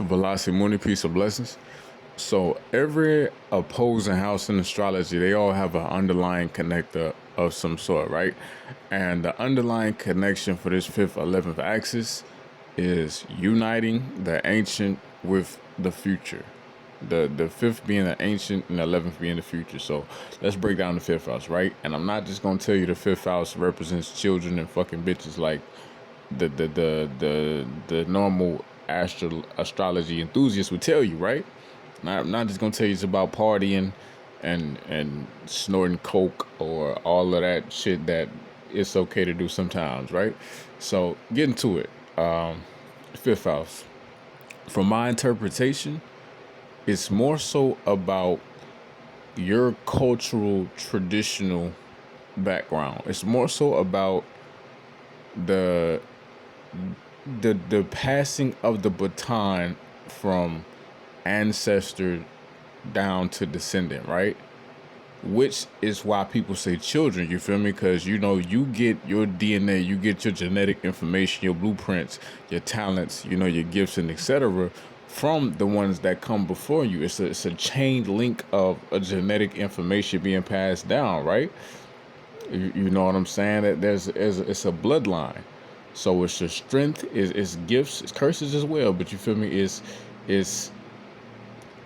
Velocimuni, peace of blessings. So every opposing house in astrology, they all have an underlying connector of some sort, right? And the underlying connection for this fifth, 11th axis is uniting the ancient with the future. The fifth being the ancient and the 11th being the future. So let's break down the fifth house, right? And I'm not just gonna tell you the fifth house represents children and fucking bitches like the normal astrology enthusiasts would tell you, right? I'm not just gonna tell you it's about partying and snorting coke or all of that shit that it's okay to do sometimes, right? So getting to it, fifth house. From my interpretation, it's more so about your cultural traditional background. It's more so about the the passing of the baton from ancestor down to descendant, right? Which is why people say children, you feel me? Because you get your DNA, you get your genetic information, your blueprints, your talents, your gifts and etc. from the ones that come before you. It's a chain link of a genetic information being passed down, right? You know what I'm saying? That it's a bloodline. So it's your strength, it's gifts, it's curses as well. But you feel me? It's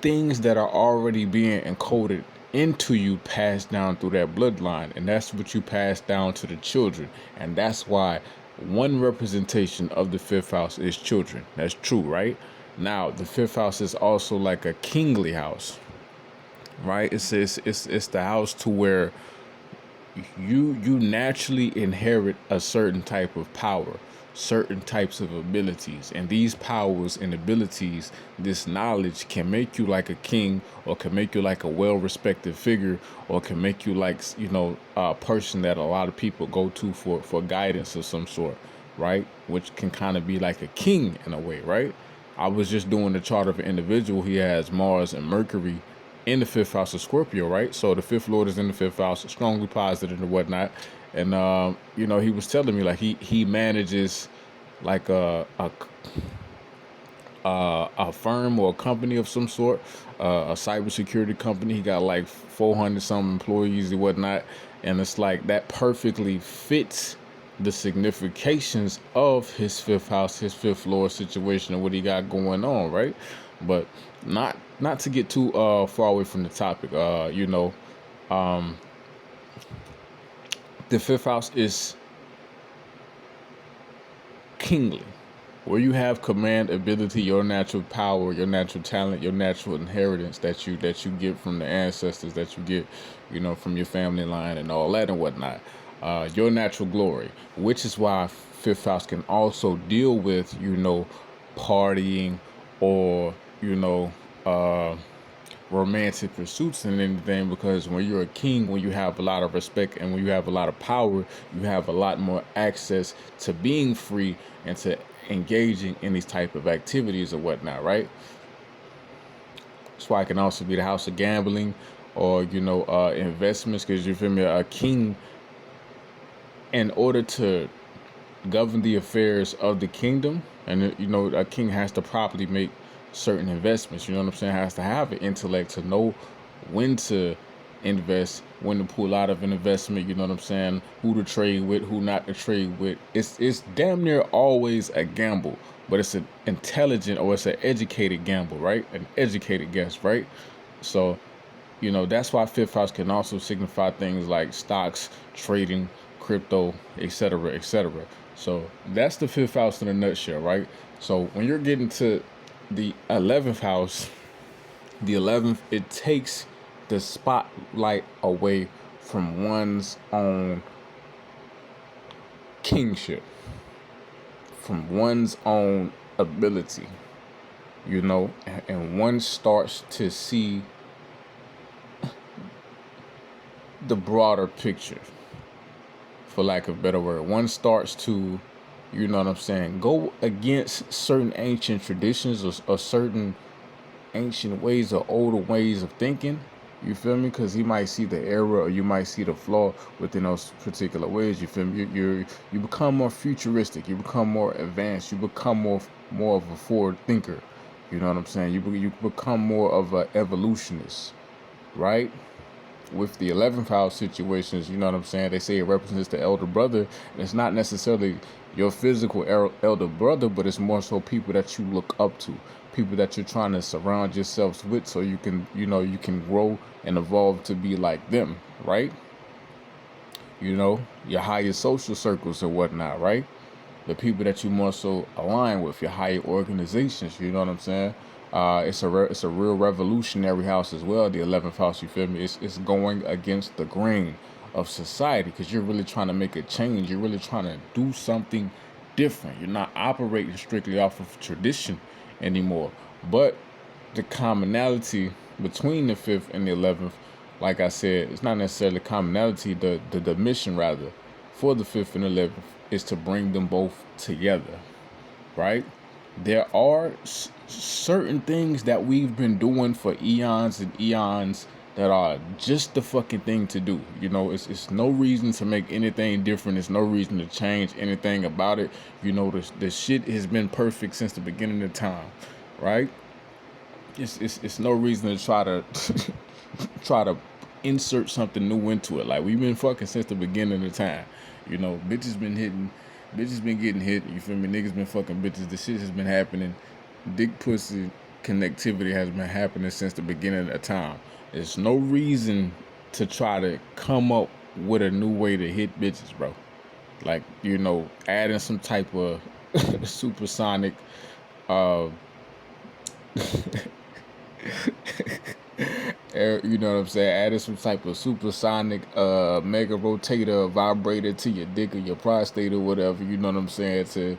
things that are already being encoded into you, passed down through that bloodline, and that's what you pass down to the children. And that's why one representation of the fifth house is children. That's true, right? Now the fifth house is also like a kingly house, right? It's the house to where you naturally inherit a certain type of power, certain types of abilities, and these powers and abilities, this knowledge can make you like a king, or can make you like a well-respected figure, or can make you like a person that a lot of people go to for guidance of some sort, right? Which can kind of be like a king in a way, right? I was just doing the chart of an individual. He has Mars and Mercury in the fifth house of Scorpio, right? So the fifth lord is in the fifth house, strongly positive and whatnot. And he was telling me like he manages like a firm or a company of some sort, a cybersecurity company. He got like 400 some employees and whatnot, and it's like that perfectly fits the significations of his fifth house, his fifth lord situation, and what he got going on, right? But not to get too far away from the topic. The fifth house is kingly, where you have command ability, your natural power, your natural talent, your natural inheritance that you get from the ancestors, that you get, from your family line and all that and whatnot. Your natural glory, which is why fifth house can also deal with, partying or, romantic pursuits and anything, because when you're a king, when you have a lot of respect and when you have a lot of power, you have a lot more access to being free and to engaging in these type of activities or whatnot, right? That's why it can also be the house of gambling or investments, because you feel me, a king, in order to govern the affairs of the kingdom, and a king has to properly make certain investments. You know what I'm saying? Has to have an intellect to know when to invest, when to pull out of an investment. You know what I'm saying? Who to trade with, who not to trade with. It's damn near always a gamble, but it's an intelligent, or it's an educated gamble, right? An educated guess, right? So that's why fifth house can also signify things like stocks, trading, crypto, etc., etc. So that's the fifth house in a nutshell, right? So when you're getting to the 11th house, the 11th, it takes the spotlight away from one's own kingship, from one's own ability, and one starts to see the broader picture, for lack of a better word. One starts to, go against certain ancient traditions, or certain ancient ways or older ways of thinking. You feel me? Because he might see the error, or you might see the flaw within those particular ways. You feel me? You become more futuristic. You become more advanced. You become more of a forward thinker. You know what I'm saying? You become more of an evolutionist, right? With the 11th house situations, you know what I'm saying? They say it represents the elder brother. And it's not necessarily your physical elder brother, but it's more so people that you look up to, people that you're trying to surround yourselves with, so you can, you can grow and evolve to be like them, right? Your higher social circles and whatnot, right? The people that you more so align with, your higher organizations. You know what I'm saying? It's a real revolutionary house as well. The 11th house, you feel me? It's going against the grain of society because you're really trying to make a change. You're really trying to do something different. You're not operating strictly off of tradition anymore. But the commonality between the 5th and the 11th, like I said, it's not necessarily commonality. The mission rather for the 5th and 11th is to bring them both together, right? There are certain things that we've been doing for eons and eons that are just the fucking thing to do. It's no reason to make anything different. There's no reason to change anything about it. The shit has been perfect since the beginning of time, right? It's no reason to try to try to insert something new into it. Like, we've been fucking since the beginning of time. Bitches been hitting, bitches been getting hit. You feel me? Niggas been fucking bitches. The shit has been happening. Dick pussy connectivity has been happening since the beginning of time. There's no reason to try to come up with a new way to hit bitches, bro. Like, adding some type of supersonic you know what I'm saying? Added some type of supersonic mega rotator vibrator to your dick or your prostate or whatever, you know what I'm saying, to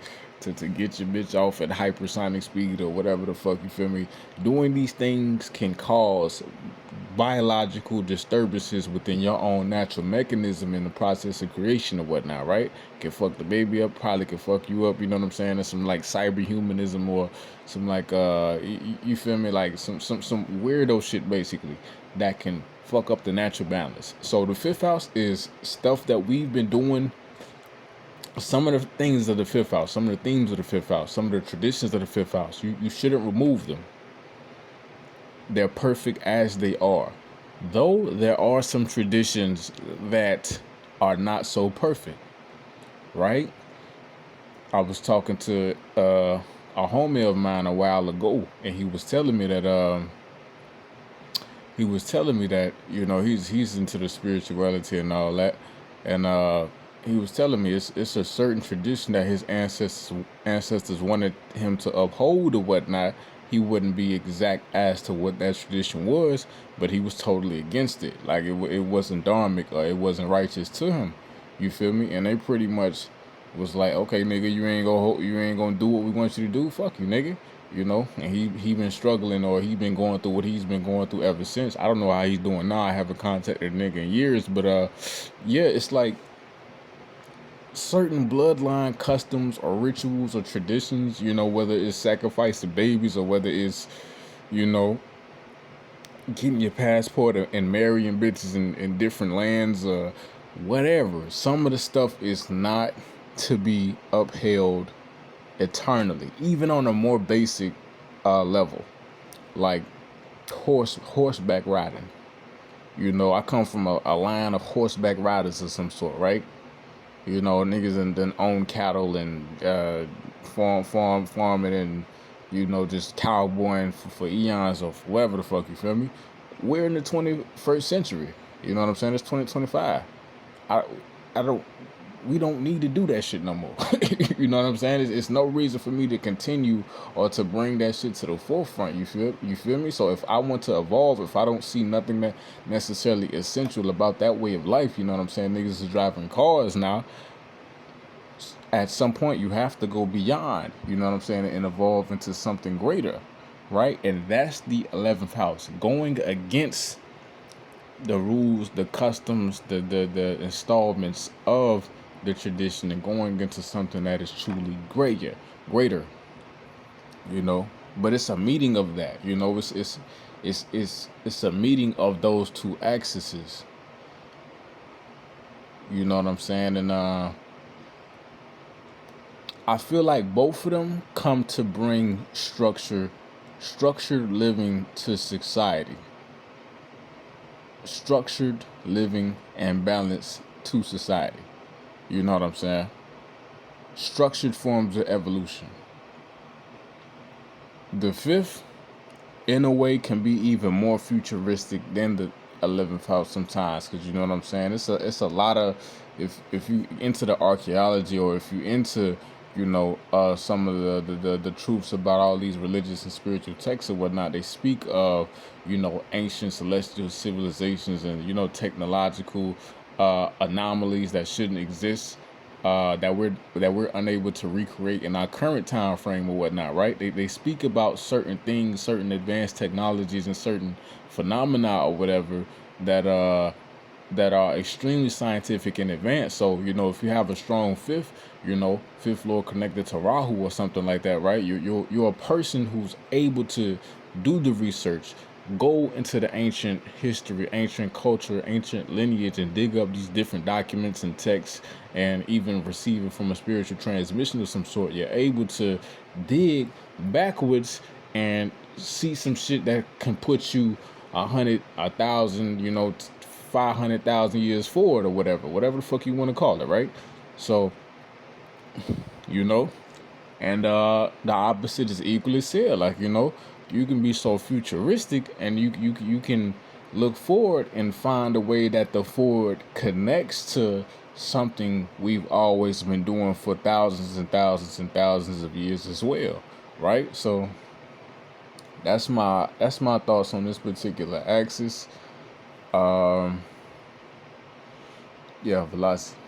get your bitch off at hypersonic speed or whatever the fuck, you feel me? Doing these things can cause biological disturbances within your own natural mechanism in the process of creation or whatnot, right? Can fuck the baby up, probably can fuck you up, you know what I'm saying? There's some like cyberhumanism or some like you feel me, like some weirdo shit basically that can fuck up the natural balance. So the 5th house is stuff that we've been doing. Some of the things of the 5th house, some of the themes of the 5th house, some of the traditions of the 5th house, you shouldn't remove them. They're perfect as they are. Though there are some traditions that are not so perfect, right? I was talking to a homie of mine a while ago, and he was telling me that he's into the spirituality and all that, and he was telling me it's a certain tradition that his ancestors wanted him to uphold or whatnot. He wouldn't be exact as to what that tradition was, but he was totally against it. Like, it wasn't dharmic or it wasn't righteous to him. You feel me? And they pretty much was like, okay, nigga, you ain't gonna do what we want you to do. Fuck you, nigga. And he been struggling, or he been going through what he's been going through ever since. I don't know how he's doing now. I haven't contacted a nigga in years, but yeah, it's like certain bloodline customs or rituals or traditions, whether it's sacrifice of babies or whether it's, getting your passport and marrying bitches in different lands or whatever. Some of the stuff is not to be upheld eternally, even on a more basic level, like horseback riding. I come from a line of horseback riders of some sort, right? Niggas and then own cattle and farming and just cowboying for eons or whatever the fuck, you feel me? We're in the 21st century. You know what I'm saying? It's 2025. I don't. We don't need to do that shit no more. You know what I'm saying? It's no reason for me to continue or to bring that shit to the forefront. You feel me? So if I want to evolve, if I don't see nothing that necessarily essential about that way of life, you know what I'm saying? Niggas is driving cars now. At some point, you have to go beyond, you know what I'm saying, and evolve into something greater, right? And that's the 11th house, going against the rules, the customs, the installments of the tradition and going into something that is truly greater. But it's a meeting of that. It's a meeting of those two axes. You know what I'm saying? And I feel like both of them come to bring structure structured living to society. Structured living and balance to society. You know what I'm saying? Structured forms of evolution. The fifth, in a way, can be even more futuristic than the 11th house sometimes, because you know what I'm saying. It's a lot of, if you into the archaeology, or if you into some of the truths about all these religious and spiritual texts and whatnot, they speak of ancient celestial civilizations and technological anomalies that shouldn't exist, that we're unable to recreate in our current time frame or whatnot, right? They speak about certain things, certain advanced technologies, and certain phenomena or whatever that are extremely scientific and advanced. So if you have a strong fifth lord connected to Rahu or something like that, right? You're a person who's able to do the research, go into the ancient history, ancient culture, ancient lineage, and dig up these different documents and texts, and even receive it from a spiritual transmission of some sort. You're able to dig backwards and see some shit that can put you 100, 1,000, 500,000 years forward, or whatever the fuck you want to call it, right? So, and the opposite is equally said. Like, you can be so futuristic, and you can look forward and find a way that the forward connects to something we've always been doing for thousands and thousands and thousands of years as well, right? So that's my thoughts on this particular axis. Yeah, velocity.